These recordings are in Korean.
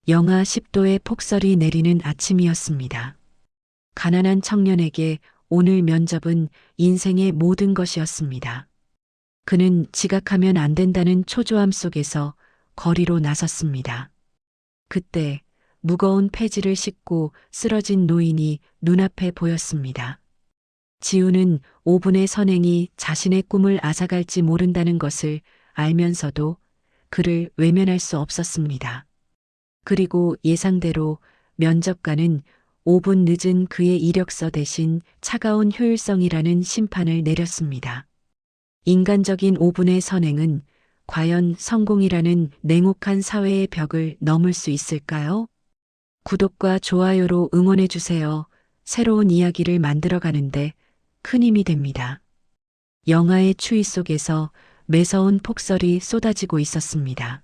영하 10도의 폭설이 내리는 아침이었습니다. 가난한 청년에게 오늘 면접은 인생의 모든 것이었습니다. 그는 지각하면 안 된다는 초조함 속에서 거리로 나섰습니다. 그때 무거운 폐지를 싣고 쓰러진 노인이 눈앞에 보였습니다. 지우는 5분의 선행이 자신의 꿈을 앗아갈지 모른다는 것을 알면서도 그를 외면할 수 없었습니다. 그리고 예상대로 면접관은 5분 늦은 그의 이력서 대신 차가운 효율성이라는 심판을 내렸습니다. 인간적인 5분의 선행은 과연 성공이라는 냉혹한 사회의 벽을 넘을 수 있을까요? 구독과 좋아요로 응원해 주세요. 새로운 이야기를 만들어가는데 큰 힘이 됩니다. 영하의 추위 속에서 매서운 폭설이 쏟아지고 있었습니다.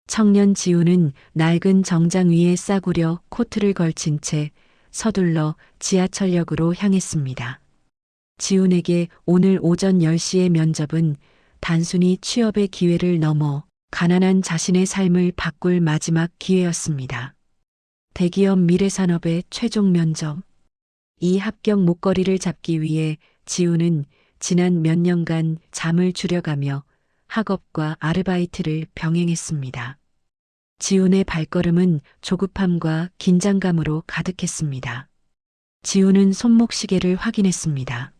청년 지우는 낡은 정장 위에 싸구려 코트를 걸친 채 서둘러 지하철역으로 향했습니다. 지훈에게 오늘 오전 10시의 면접은 단순히 취업의 기회를 넘어 가난한 자신의 삶을 바꿀 마지막 기회였습니다. 대기업 미래산업의 최종 면접. 이 합격 목걸이를 잡기 위해 지훈은 지난 몇 년간 잠을 줄여가며 학업과 아르바이트를 병행했습니다. 지훈의 발걸음은 조급함과 긴장감으로 가득했습니다. 지훈은 손목시계를 확인했습니다.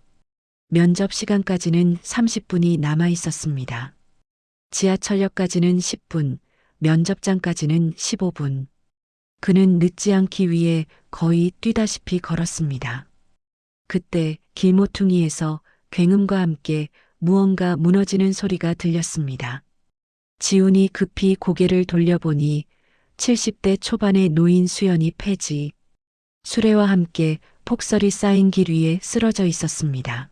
면접 시간까지는 30분이 남아 있었습니다. 지하철역까지는 10분, 면접장까지는 15분. 그는 늦지 않기 위해 거의 뛰다시피 걸었습니다. 그때 길모퉁이에서 굉음과 함께 무언가 무너지는 소리가 들렸습니다. 지훈이 급히 고개를 돌려보니 70대 초반의 노인 수연이 폐지, 수레와 함께 폭설이 쌓인 길 위에 쓰러져 있었습니다.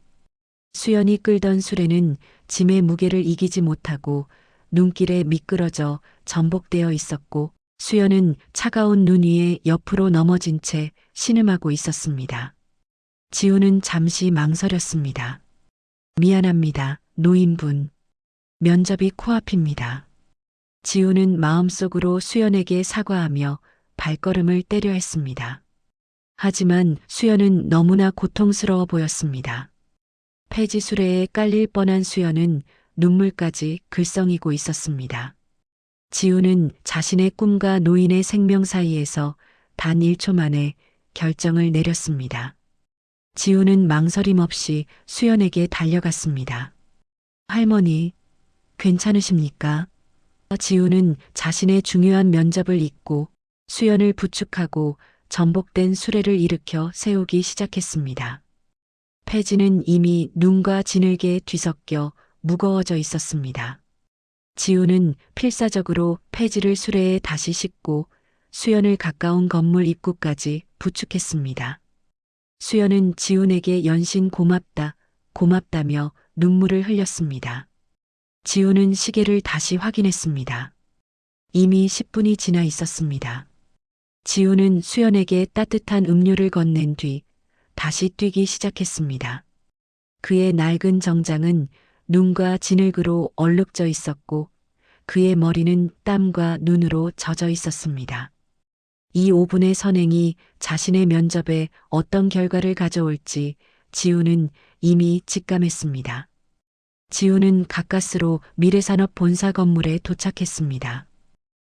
수연이 끌던 수레는 짐의 무게를 이기지 못하고 눈길에 미끄러져 전복되어 있었고 수연은 차가운 눈 위에 옆으로 넘어진 채 신음하고 있었습니다. 지훈은 잠시 망설였습니다. 미안합니다, 노인분. 면접이 코앞입니다. 지훈은 마음속으로 수연에게 사과하며 발걸음을 떼려 했습니다. 하지만 수연은 너무나 고통스러워 보였습니다. 폐지 수레에 깔릴 뻔한 수연은 눈물까지 글썽이고 있었습니다. 지훈은 자신의 꿈과 노인의 생명 사이에서 단 1초 만에 결정을 내렸습니다. 지훈은 망설임 없이 수연에게 달려갔습니다. 할머니, 괜찮으십니까? 지훈은 자신의 중요한 면접을 잊고 수연을 부축하고 전복된 수레를 일으켜 세우기 시작했습니다. 폐지는 이미 눈과 지늘개에 뒤섞여 무거워져 있었습니다. 지훈은 필사적으로 폐지를 수레에 다시 싣고 수연을 가까운 건물 입구까지 부축했습니다. 수연은 지훈에게 연신 고맙다, 고맙다며 눈물을 흘렸습니다. 지훈은 시계를 다시 확인했습니다. 이미 10분이 지나 있었습니다. 지훈은 수연에게 따뜻한 음료를 건넨 뒤 다시 뛰기 시작했습니다. 그의 낡은 정장은 눈과 진흙으로 얼룩져 있었고 그의 머리는 땀과 눈으로 젖어 있었습니다. 이 5분의 선행이 자신의 면접에 어떤 결과를 가져올지 지훈은 이미 직감했습니다. 지훈은 가까스로 미래산업 본사 건물에 도착했습니다.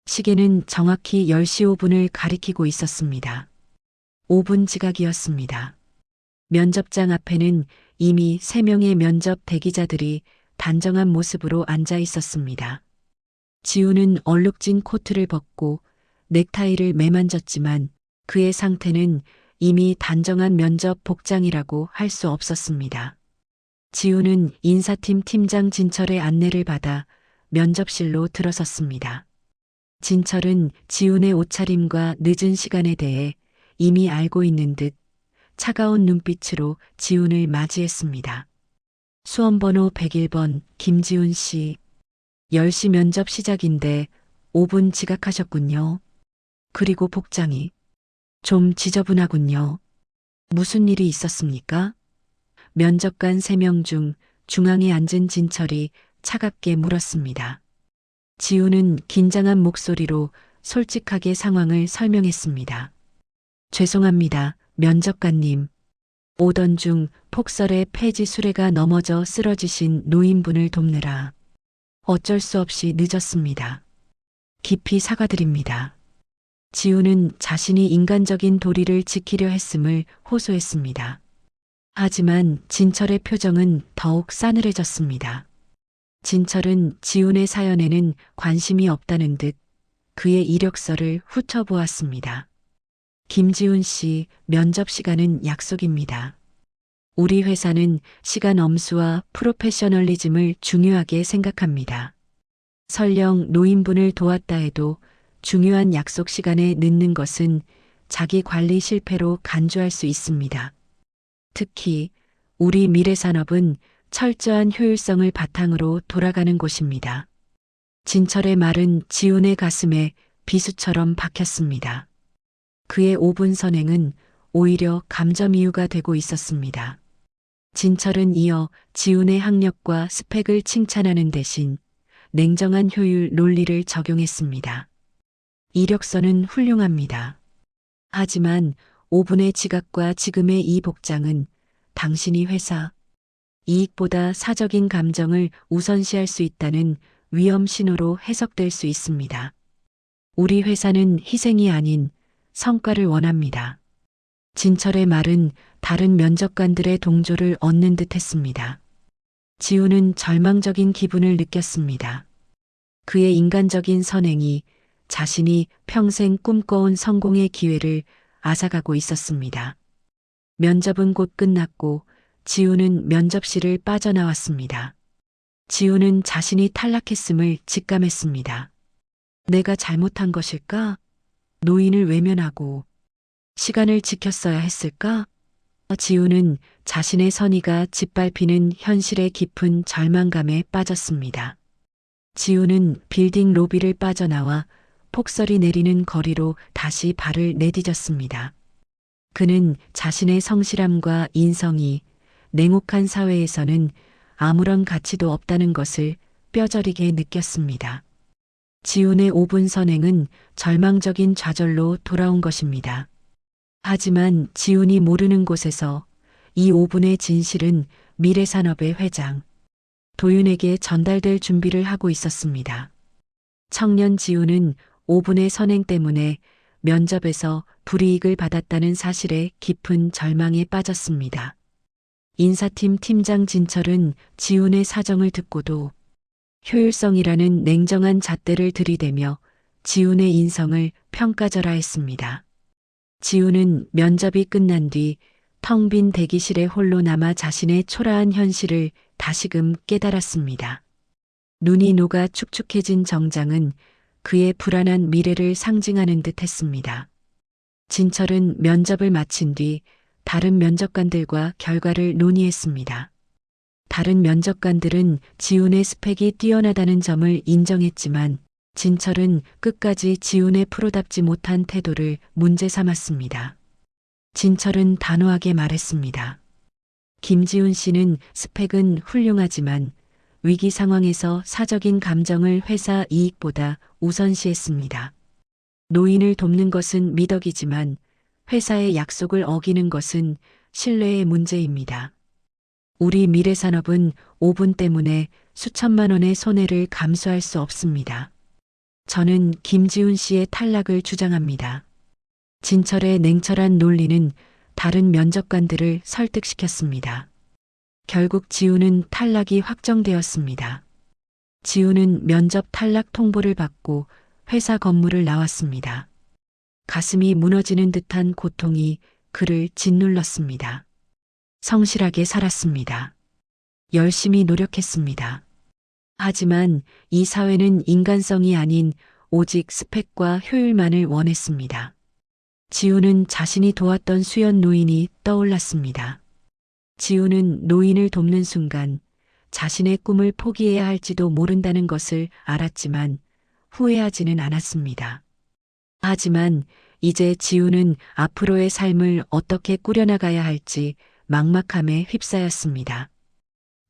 시계는 정확히 10시 5분을 가리키고 있었습니다. 5분 지각이었습니다. 면접장 앞에는 이미 3명의 면접 대기자들이 단정한 모습으로 앉아 있었습니다. 지훈은 얼룩진 코트를 벗고 넥타이를 매만졌지만 그의 상태는 이미 단정한 면접 복장이라고 할 수 없었습니다. 지훈은 인사팀 팀장 진철의 안내를 받아 면접실로 들어섰습니다. 진철은 지훈의 옷차림과 늦은 시간에 대해 이미 알고 있는 듯 차가운 눈빛으로 지훈을 맞이했습니다. 수험번호 101번 김지훈 씨. 10시 면접 시작인데 5분 지각하셨군요. 그리고 복장이 좀 지저분하군요. 무슨 일이 있었습니까? 면접관 3명 중 중앙에 앉은 진철이 차갑게 물었습니다. 지훈은 긴장한 목소리로 솔직하게 상황을 설명했습니다. 죄송합니다, 면접관님. 오던 중 폭설에 폐지 수레가 넘어져 쓰러지신 노인분을 돕느라 어쩔 수 없이 늦었습니다. 깊이 사과드립니다. 지우는 자신이 인간적인 도리를 지키려 했음을 호소했습니다. 하지만 진철의 표정은 더욱 싸늘해졌습니다. 진철은 지훈의 사연에는 관심이 없다는 듯 그의 이력서를 훑어보았습니다. 김지훈 씨, 면접 시간은 약속입니다. 우리 회사는 시간 엄수와 프로페셔널리즘을 중요하게 생각합니다. 설령 노인분을 도왔다 해도 중요한 약속 시간에 늦는 것은 자기 관리 실패로 간주할 수 있습니다. 특히 우리 미래산업은 철저한 효율성을 바탕으로 돌아가는 곳입니다. 진철의 말은 지훈의 가슴에 비수처럼 박혔습니다. 그의 5분 선행은 오히려 감점 이유가 되고 있었습니다. 진철은 이어 지훈의 학력과 스펙을 칭찬하는 대신 냉정한 효율 논리를 적용했습니다. 이력서는 훌륭합니다. 하지만 5분의 지각과 지금의 이 복장은 당신이 회사 이익보다 사적인 감정을 우선시할 수 있다는 위험 신호로 해석될 수 있습니다. 우리 회사는 희생이 아닌 성과를 원합니다. 진철의 말은 다른 면접관들의 동조를 얻는 듯 했습니다. 지우는 절망적인 기분을 느꼈습니다. 그의 인간적인 선행이 자신이 평생 꿈꿔온 성공의 기회를 앗아가고 있었습니다. 면접은 곧 끝났고 지우는 면접실을 빠져나왔습니다. 지우는 자신이 탈락했음을 직감했습니다. 내가 잘못한 것일까? 노인을 외면하고 시간을 지켰어야 했을까? 지우는 자신의 선의가 짓밟히는 현실의 깊은 절망감에 빠졌습니다. 지우는 빌딩 로비를 빠져나와 폭설이 내리는 거리로 다시 발을 내디뎠습니다. 그는 자신의 성실함과 인성이 냉혹한 사회에서는 아무런 가치도 없다는 것을 뼈저리게 느꼈습니다. 지훈의 5분 선행은 절망적인 좌절로 돌아온 것입니다. 하지만 지훈이 모르는 곳에서 이 5분의 진실은 미래산업의 회장 도윤에게 전달될 준비를 하고 있었습니다. 청년 지훈은 5분의 선행 때문에 면접에서 불이익을 받았다는 사실에 깊은 절망에 빠졌습니다. 인사팀 팀장 진철은 지훈의 사정을 듣고도 효율성이라는 냉정한 잣대를 들이대며 지훈의 인성을 평가절하했습니다. 지훈은 면접이 끝난 뒤 텅 빈 대기실에 홀로 남아 자신의 초라한 현실을 다시금 깨달았습니다. 눈이 녹아 축축해진 정장은 그의 불안한 미래를 상징하는 듯 했습니다. 진철은 면접을 마친 뒤 다른 면접관들과 결과를 논의했습니다. 다른 면접관들은 지훈의 스펙이 뛰어나다는 점을 인정했지만 진철은 끝까지 지훈의 프로답지 못한 태도를 문제 삼았습니다. 진철은 단호하게 말했습니다. 김지훈 씨는 스펙은 훌륭하지만 위기 상황에서 사적인 감정을 회사 이익보다 우선시했습니다. 노인을 돕는 것은 미덕이지만 회사의 약속을 어기는 것은 신뢰의 문제입니다. 우리 미래산업은 5분 때문에 수천만 원의 손해를 감수할 수 없습니다. 저는 김지훈 씨의 탈락을 주장합니다. 진철의 냉철한 논리는 다른 면접관들을 설득시켰습니다. 결국 지훈은 탈락이 확정되었습니다. 지훈은 면접 탈락 통보를 받고 회사 건물을 나왔습니다. 가슴이 무너지는 듯한 고통이 그를 짓눌렀습니다. 성실하게 살았습니다. 열심히 노력했습니다. 하지만 이 사회는 인간성이 아닌 오직 스펙과 효율만을 원했습니다. 지훈은 자신이 도왔던 수연 노인이 떠올랐습니다. 지훈은 노인을 돕는 순간 자신의 꿈을 포기해야 할지도 모른다는 것을 알았지만 후회하지는 않았습니다. 하지만 이제 지훈은 앞으로의 삶을 어떻게 꾸려나가야 할지 막막함에 휩싸였습니다.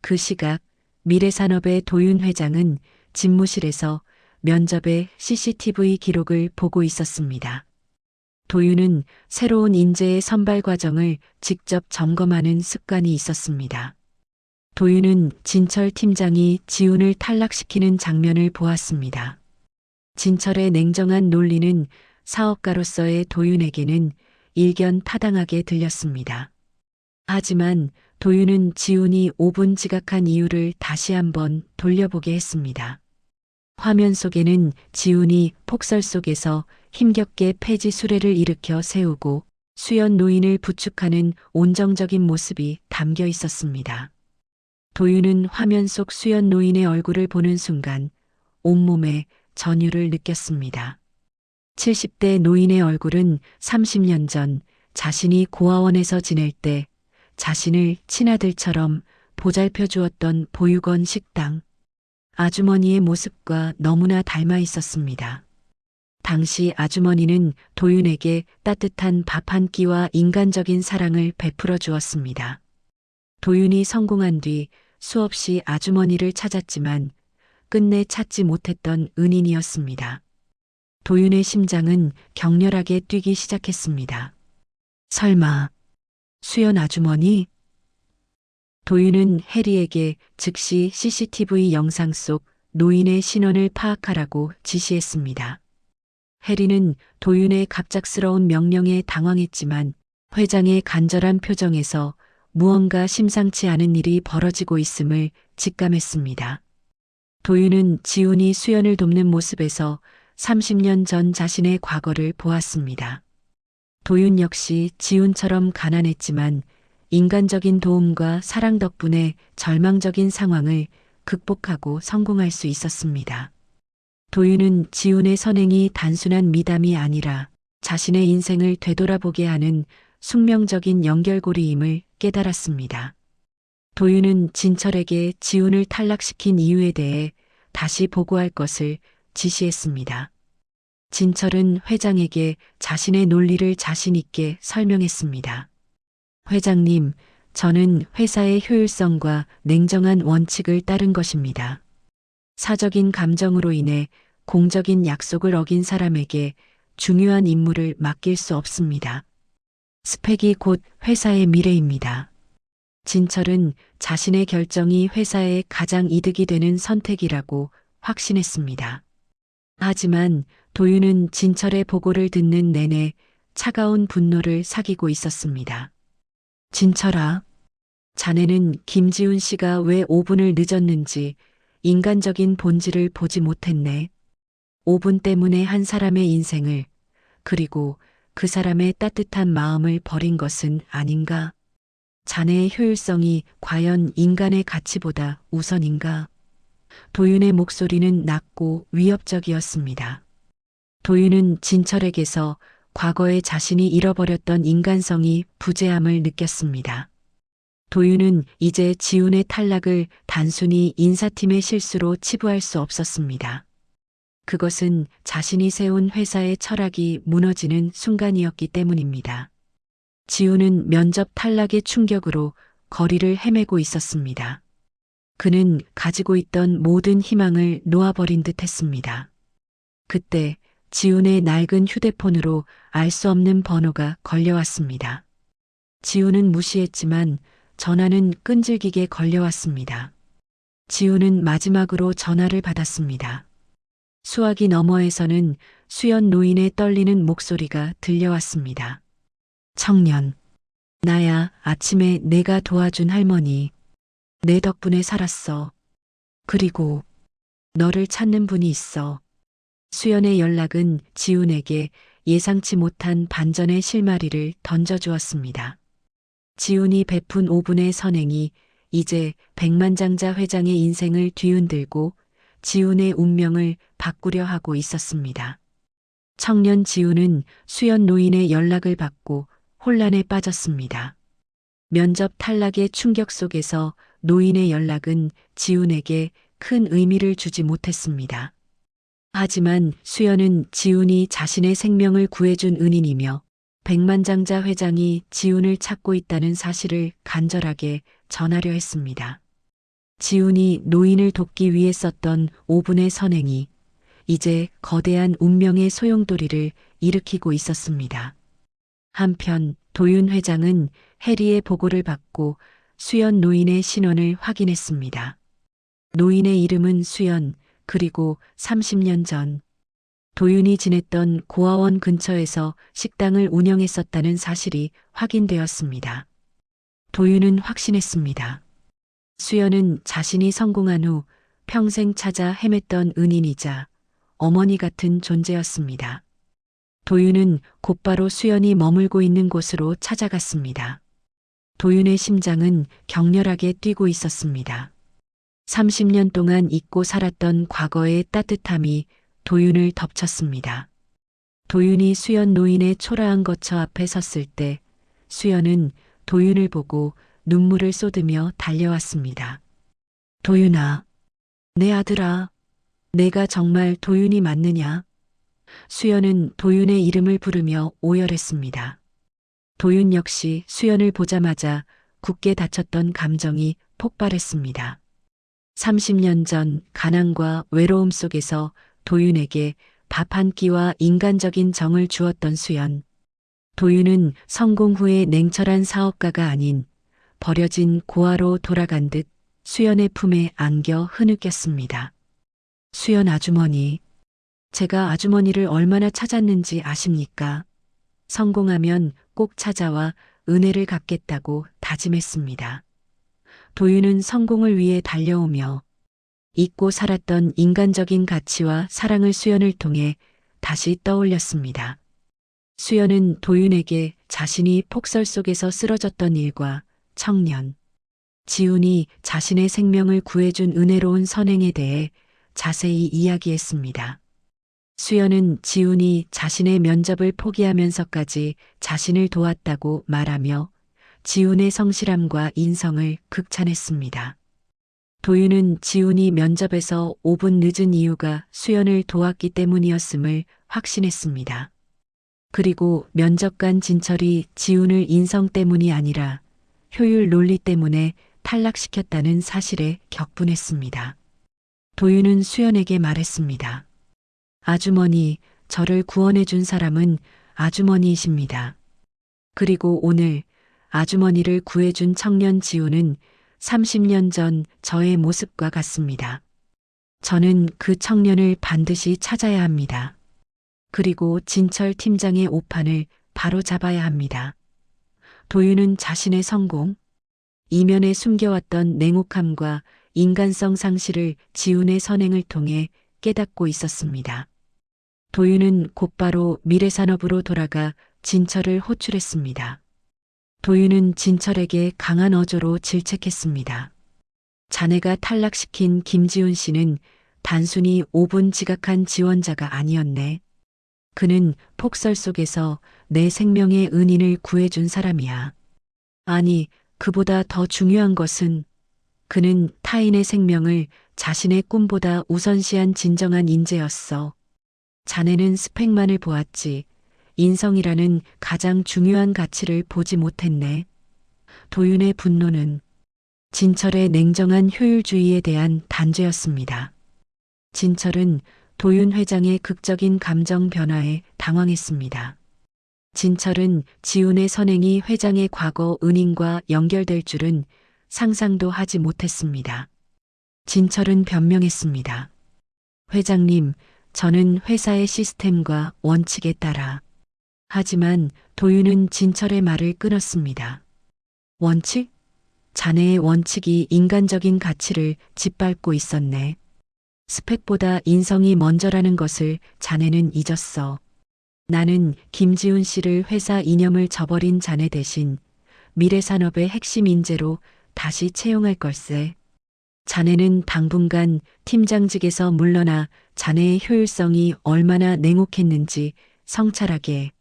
그 시각 미래산업의 도윤 회장은 집무실에서 면접의 CCTV 기록을 보고 있었습니다. 도윤은 새로운 인재의 선발 과정을 직접 점검하는 습관이 있었습니다. 도윤은 진철 팀장이 지훈을 탈락시키는 장면을 보았습니다. 진철의 냉정한 논리는 사업가로서의 도윤에게는 일견 타당하게 들렸습니다. 하지만 도윤은 지훈이 5분 지각한 이유를 다시 한번 돌려보게 했습니다. 화면 속에는 지훈이 폭설 속에서 힘겹게 폐지 수레를 일으켜 세우고 수연 노인을 부축하는 온정적인 모습이 담겨 있었습니다. 도윤은 화면 속 수연 노인의 얼굴을 보는 순간 온몸에 전율을 느꼈습니다. 70대 노인의 얼굴은 30년 전 자신이 고아원에서 지낼 때 자신을 친아들처럼 보살펴 주었던 보육원 식당 아주머니의 모습과 너무나 닮아 있었습니다. 당시 아주머니는 도윤에게 따뜻한 밥 한 끼와 인간적인 사랑을 베풀어 주었습니다. 도윤이 성공한 뒤 수없이 아주머니를 찾았지만 끝내 찾지 못했던 은인이었습니다. 도윤의 심장은 격렬하게 뛰기 시작했습니다. 설마 수연 아주머니? 도윤은 해리에게 즉시 CCTV 영상 속 노인의 신원을 파악하라고 지시했습니다. 해리는 도윤의 갑작스러운 명령에 당황했지만 회장의 간절한 표정에서 무언가 심상치 않은 일이 벌어지고 있음을 직감했습니다. 도윤은 지훈이 수연을 돕는 모습에서 30년 전 자신의 과거를 보았습니다. 도윤 역시 지훈처럼 가난했지만 인간적인 도움과 사랑 덕분에 절망적인 상황을 극복하고 성공할 수 있었습니다. 도윤은 지훈의 선행이 단순한 미담이 아니라 자신의 인생을 되돌아보게 하는 숙명적인 연결고리임을 깨달았습니다. 도윤은 진철에게 지훈을 탈락시킨 이유에 대해 다시 보고할 것을 지시했습니다. 진철은 회장에게 자신의 논리를 자신 있게 설명했습니다. 회장님, 저는 회사의 효율성과 냉정한 원칙을 따른 것입니다. 사적인 감정으로 인해 공적인 약속을 어긴 사람에게 중요한 임무를 맡길 수 없습니다. 스펙이 곧 회사의 미래입니다. 진철은 자신의 결정이 회사에 가장 이득이 되는 선택이라고 확신했습니다. 하지만 도윤은 진철의 보고를 듣는 내내 차가운 분노를 사귀고 있었습니다. 진철아, 자네는 김지훈 씨가 왜 5분을 늦었는지 인간적인 본질을 보지 못했네. 5분 때문에 한 사람의 인생을, 그리고 그 사람의 따뜻한 마음을 버린 것은 아닌가? 자네의 효율성이 과연 인간의 가치보다 우선인가? 도윤의 목소리는 낮고 위협적이었습니다. 도윤은 진철에게서 과거에 자신이 잃어버렸던 인간성이 부재함을 느꼈습니다. 도윤은 이제 지훈의 탈락을 단순히 인사팀의 실수로 치부할 수 없었습니다. 그것은 자신이 세운 회사의 철학이 무너지는 순간이었기 때문입니다. 지훈은 면접 탈락의 충격으로 거리를 헤매고 있었습니다. 그는 가지고 있던 모든 희망을 놓아버린 듯 했습니다. 그때 지훈의 낡은 휴대폰으로 알 수 없는 번호가 걸려왔습니다. 지훈은 무시했지만 전화는 끈질기게 걸려왔습니다. 지훈은 마지막으로 전화를 받았습니다. 수화기 너머에서는 수연 노인의 떨리는 목소리가 들려왔습니다. 청년, 나야, 아침에 내가 도와준 할머니. 내 덕분에 살았어. 그리고 너를 찾는 분이 있어. 수연의 연락은 지훈에게 예상치 못한 반전의 실마리를 던져주었습니다. 지훈이 베푼 5분의 선행이 이제 백만장자 회장의 인생을 뒤흔들고 지훈의 운명을 바꾸려 하고 있었습니다. 청년 지훈은 수연 노인의 연락을 받고 혼란에 빠졌습니다. 면접 탈락의 충격 속에서 노인의 연락은 지훈에게 큰 의미를 주지 못했습니다. 하지만 수연은 지훈이 자신의 생명을 구해준 은인이며 백만장자 회장이 지훈을 찾고 있다는 사실을 간절하게 전하려 했습니다. 지훈이 노인을 돕기 위해 썼던 5분의 선행이 이제 거대한 운명의 소용돌이를 일으키고 있었습니다. 한편 도윤 회장은 해리의 보고를 받고 수연 노인의 신원을 확인했습니다. 노인의 이름은 수연, 그리고 30년 전 도윤이 지냈던 고아원 근처에서 식당을 운영했었다는 사실이 확인되었습니다. 도윤은 확신했습니다. 수연은 자신이 성공한 후 평생 찾아 헤맸던 은인이자 어머니 같은 존재였습니다. 도윤은 곧바로 수연이 머물고 있는 곳으로 찾아갔습니다. 도윤의 심장은 격렬하게 뛰고 있었습니다. 30년 동안 잊고 살았던 과거의 따뜻함이 도윤을 덮쳤습니다. 도윤이 수연 노인의 초라한 거처 앞에 섰을 때 수연은 도윤을 보고 눈물을 쏟으며 달려왔습니다. 도윤아, 내 아들아, 내가 정말 도윤이 맞느냐? 수연은 도윤의 이름을 부르며 오열했습니다. 도윤 역시 수연을 보자마자 굳게 닫혔던 감정이 폭발했습니다. 30년 전 가난과 외로움 속에서 도윤에게 밥 한 끼와 인간적인 정을 주었던 수연. 도윤은 성공 후의 냉철한 사업가가 아닌 버려진 고아로 돌아간 듯 수연의 품에 안겨 흐느꼈습니다. 수연 아주머니, 제가 아주머니를 얼마나 찾았는지 아십니까? 성공하면 꼭 찾아와 은혜를 갚겠다고 다짐했습니다. 도윤은 성공을 위해 달려오며 잊고 살았던 인간적인 가치와 사랑을 수연을 통해 다시 떠올렸습니다. 수연은 도윤에게 자신이 폭설 속에서 쓰러졌던 일과 청년, 지훈이 자신의 생명을 구해준 은혜로운 선행에 대해 자세히 이야기했습니다. 수연은 지훈이 자신의 면접을 포기하면서까지 자신을 도왔다고 말하며 지훈의 성실함과 인성을 극찬했습니다. 도윤은 지훈이 면접에서 5분 늦은 이유가 수연을 도왔기 때문이었음을 확신했습니다. 그리고 면접관 진철이 지훈을 인성 때문이 아니라 효율 논리 때문에 탈락시켰다는 사실에 격분했습니다. 도윤은 수연에게 말했습니다. 아주머니, 저를 구원해 준 사람은 아주머니이십니다. 그리고 오늘 아주머니를 구해준 청년 지훈은 30년 전 저의 모습과 같습니다. 저는 그 청년을 반드시 찾아야 합니다. 그리고 진철 팀장의 오판을 바로 잡아야 합니다. 도윤은 자신의 성공, 이면에 숨겨왔던 냉혹함과 인간성 상실을 지훈의 선행을 통해 깨닫고 있었습니다. 도윤은 곧바로 미래산업으로 돌아가 진철을 호출했습니다. 도윤은 진철에게 강한 어조로 질책했습니다. 자네가 탈락시킨 김지훈 씨는 단순히 5분 지각한 지원자가 아니었네. 그는 폭설 속에서 내 생명의 은인을 구해준 사람이야. 아니, 그보다 더 중요한 것은 그는 타인의 생명을 자신의 꿈보다 우선시한 진정한 인재였어. 자네는 스펙만을 보았지. 인성이라는 가장 중요한 가치를 보지 못했네. 도윤의 분노는 진철의 냉정한 효율주의에 대한 단죄였습니다. 진철은 도윤 회장의 극적인 감정 변화에 당황했습니다. 진철은 지훈의 선행이 회장의 과거 은인과 연결될 줄은 상상도 하지 못했습니다. 진철은 변명했습니다. 회장님, 저는 회사의 시스템과 원칙에 따라. 하지만 도윤은 진철의 말을 끊었습니다. 원칙? 자네의 원칙이 인간적인 가치를 짓밟고 있었네. 스펙보다 인성이 먼저라는 것을 자네는 잊었어. 나는 김지훈 씨를 회사 이념을 저버린 자네 대신 미래산업의 핵심 인재로 다시 채용할 걸세. 자네는 당분간 팀장직에서 물러나 자네의 효율성이 얼마나 냉혹했는지 성찰하게.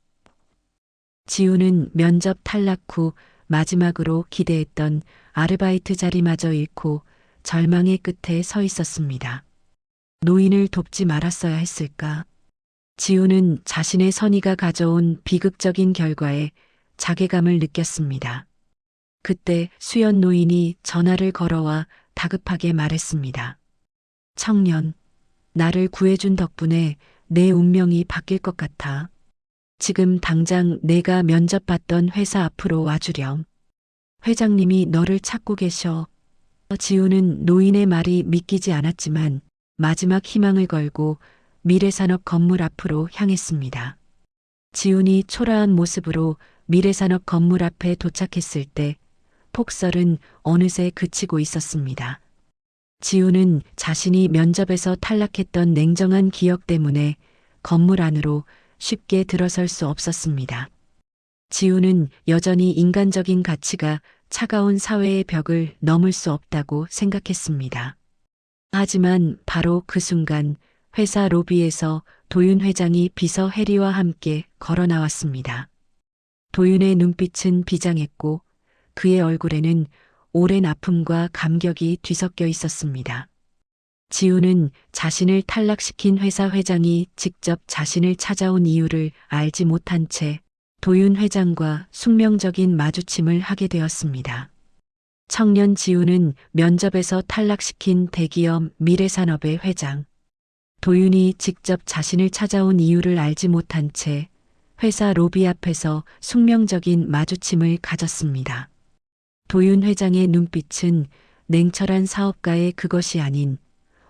지훈은 면접 탈락 후 마지막으로 기대했던 아르바이트 자리마저 잃고 절망의 끝에 서 있었습니다. 노인을 돕지 말았어야 했을까? 지훈은 자신의 선의가 가져온 비극적인 결과에 자괴감을 느꼈습니다. 그때 수연 노인이 전화를 걸어와 다급하게 말했습니다. 청년, 나를 구해준 덕분에 내 운명이 바뀔 것 같아. 지금 당장 내가 면접 봤던 회사 앞으로 와주렴. 회장님이 너를 찾고 계셔. 지우는 노인의 말이 믿기지 않았지만 마지막 희망을 걸고 미래산업 건물 앞으로 향했습니다. 지훈이 초라한 모습으로 미래산업 건물 앞에 도착했을 때 폭설은 어느새 그치고 있었습니다. 지훈은 자신이 면접에서 탈락했던 냉정한 기억 때문에 건물 안으로 쉽게 들어설 수 없었습니다. 지훈은 여전히 인간적인 가치가 차가운 사회의 벽을 넘을 수 없다고 생각했습니다. 하지만 바로 그 순간 회사 로비에서 도윤 회장이 비서 해리와 함께 걸어 나왔습니다. 도윤의 눈빛은 비장했고 그의 얼굴에는 오랜 아픔과 감격이 뒤섞여 있었습니다. 지훈은 자신을 탈락시킨 회사 회장이 직접 자신을 찾아온 이유를 알지 못한 채 도윤 회장과 숙명적인 마주침을 하게 되었습니다. 청년 지훈은 면접에서 탈락시킨 대기업 미래산업의 회장. 도윤이 직접 자신을 찾아온 이유를 알지 못한 채 회사 로비 앞에서 숙명적인 마주침을 가졌습니다. 도윤 회장의 눈빛은 냉철한 사업가의 그것이 아닌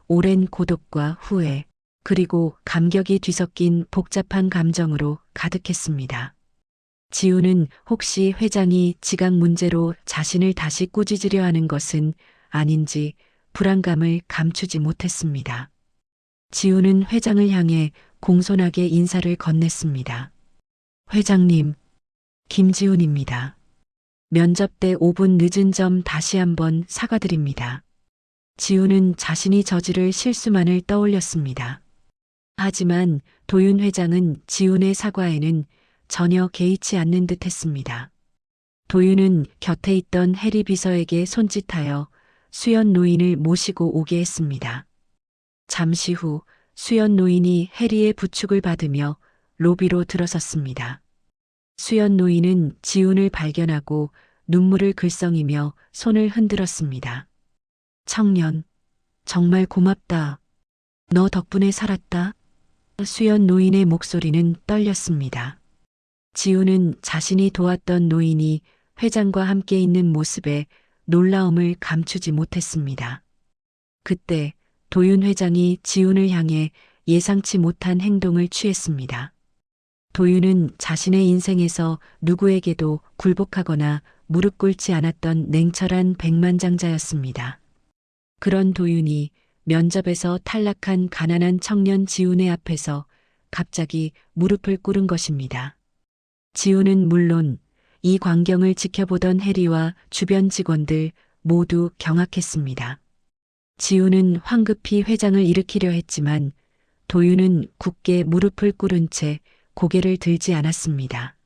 오랜 고독과 후회, 그리고 감격이 뒤섞인 복잡한 감정으로 가득했습니다. 지우는 혹시 회장이 지각 문제로 자신을 다시 꾸짖으려 하는 것은 아닌지 불안감을 감추지 못했습니다. 지우는 회장을 향해 공손하게 인사를 건넸습니다. 회장님, 김지훈입니다. 면접 때 5분 늦은 점 다시 한번 사과드립니다. 지훈은 자신이 저지를 실수만을 떠올렸습니다. 하지만 도윤 회장은 지훈의 사과에는 전혀 개의치 않는 듯 했습니다. 도윤은 곁에 있던 해리 비서에게 손짓하여 수연 노인을 모시고 오게 했습니다. 잠시 후 수연 노인이 해리의 부축을 받으며 로비로 들어섰습니다. 수연 노인은 지훈을 발견하고 눈물을 글썽이며 손을 흔들었습니다. 청년, 정말 고맙다. 너 덕분에 살았다. 수연 노인의 목소리는 떨렸습니다. 지훈은 자신이 도왔던 노인이 회장과 함께 있는 모습에 놀라움을 감추지 못했습니다. 그때 도윤 회장이 지훈을 향해 예상치 못한 행동을 취했습니다. 도윤은 자신의 인생에서 누구에게도 굴복하거나 무릎 꿇지 않았던 냉철한 백만장자였습니다. 그런 도윤이 면접에서 탈락한 가난한 청년 지훈의 앞에서 갑자기 무릎을 꿇은 것입니다. 지훈은 물론 이 광경을 지켜보던 해리와 주변 직원들 모두 경악했습니다. 지훈은 황급히 회장을 일으키려 했지만 도윤은 굳게 무릎을 꿇은 채 고개를 들지 않았습니다.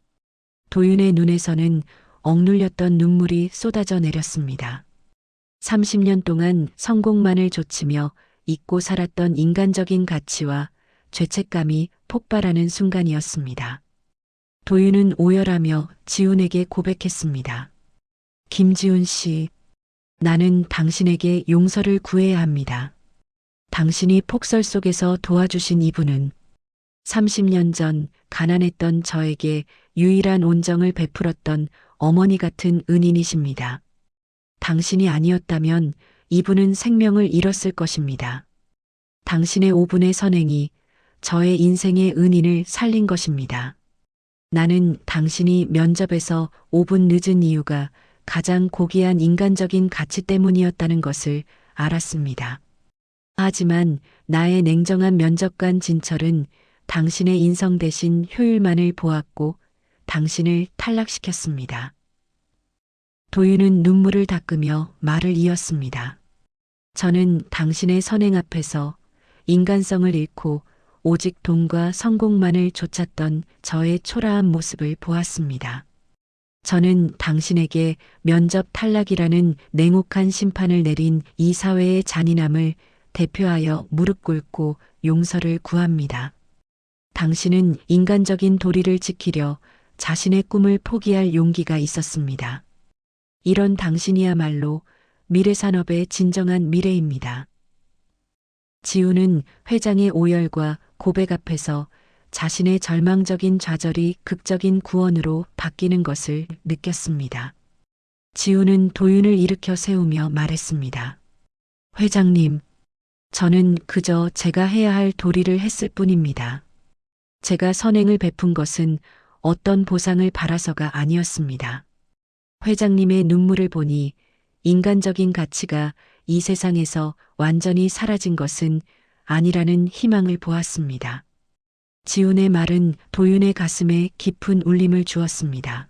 도윤의 눈에서는 억눌렸던 눈물이 쏟아져 내렸습니다. 30년 동안 성공만을 좇으며 잊고 살았던 인간적인 가치와 죄책감이 폭발하는 순간이었습니다. 도윤은 오열하며 지훈에게 고백했습니다. 김지훈 씨, 나는 당신에게 용서를 구해야 합니다. 당신이 폭설 속에서 도와주신 이분은 30년 전 가난했던 저에게 유일한 온정을 베풀었던 어머니 같은 은인이십니다. 당신이 아니었다면 이분은 생명을 잃었을 것입니다. 당신의 5분의 선행이 저의 인생의 은인을 살린 것입니다. 나는 당신이 면접에서 5분 늦은 이유가 가장 고귀한 인간적인 가치 때문이었다는 것을 알았습니다. 하지만 나의 냉정한 면접관 진철은 당신의 인성 대신 효율만을 보았고 당신을 탈락시켰습니다. 도윤은 눈물을 닦으며 말을 이었습니다. 저는 당신의 선행 앞에서 인간성을 잃고 오직 돈과 성공만을 좇았던 저의 초라한 모습을 보았습니다. 저는 당신에게 면접 탈락이라는 냉혹한 심판을 내린 이 사회의 잔인함을 대표하여 무릎 꿇고 용서를 구합니다. 당신은 인간적인 도리를 지키려 자신의 꿈을 포기할 용기가 있었습니다. 이런 당신이야말로 미래산업의 진정한 미래입니다. 지우는 회장의 오열과 고백 앞에서 자신의 절망적인 좌절이 극적인 구원으로 바뀌는 것을 느꼈습니다. 지우는 도윤을 일으켜 세우며 말했습니다. 회장님, 저는 그저 제가 해야 할 도리를 했을 뿐입니다. 제가 선행을 베푼 것은 어떤 보상을 바라서가 아니었습니다. 회장님의 눈물을 보니 인간적인 가치가 이 세상에서 완전히 사라진 것은 아니라는 희망을 보았습니다. 지훈의 말은 도윤의 가슴에 깊은 울림을 주었습니다.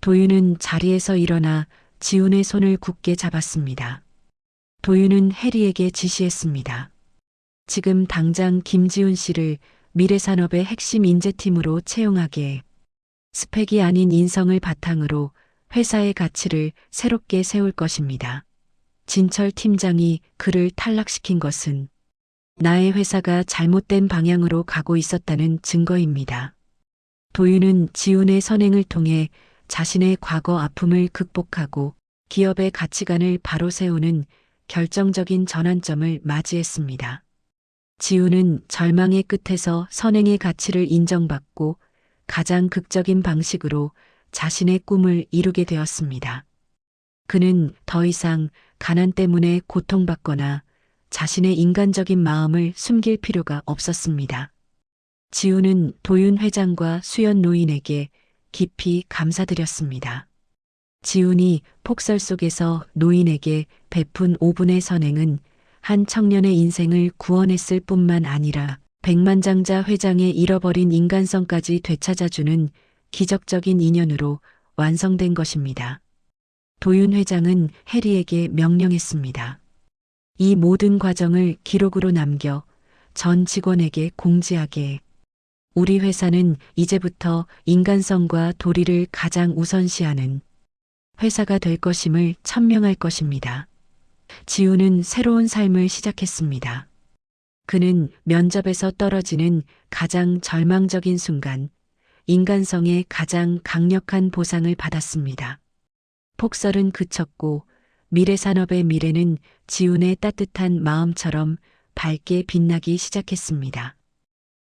도윤은 자리에서 일어나 지훈의 손을 굳게 잡았습니다. 도윤은 해리에게 지시했습니다. 지금 당장 김지훈 씨를 미래산업의 핵심 인재팀으로 채용하게 해. 스펙이 아닌 인성을 바탕으로 회사의 가치를 새롭게 세울 것입니다. 진철 팀장이 그를 탈락시킨 것은 나의 회사가 잘못된 방향으로 가고 있었다는 증거입니다. 도윤은 지훈의 선행을 통해 자신의 과거 아픔을 극복하고 기업의 가치관을 바로 세우는 결정적인 전환점을 맞이했습니다. 지훈은 절망의 끝에서 선행의 가치를 인정받고 가장 극적인 방식으로 자신의 꿈을 이루게 되었습니다. 그는 더 이상 가난 때문에 고통받거나 자신의 인간적인 마음을 숨길 필요가 없었습니다. 지훈은 도윤 회장과 수연 노인에게 깊이 감사드렸습니다. 지훈이 폭설 속에서 노인에게 베푼 5분의 선행은 한 청년의 인생을 구원했을 뿐만 아니라 백만장자 회장의 잃어버린 인간성까지 되찾아주는 기적적인 인연으로 완성된 것입니다. 도윤 회장은 해리에게 명령했습니다. 이 모든 과정을 기록으로 남겨 전 직원에게 공지하게 해. 우리 회사는 이제부터 인간성과 도리를 가장 우선시하는 회사가 될 것임을 천명할 것입니다. 지훈은 새로운 삶을 시작했습니다. 그는 면접에서 떨어지는 가장 절망적인 순간, 인간성의 가장 강력한 보상을 받았습니다. 폭설은 그쳤고 미래산업의 미래는 지훈의 따뜻한 마음처럼 밝게 빛나기 시작했습니다.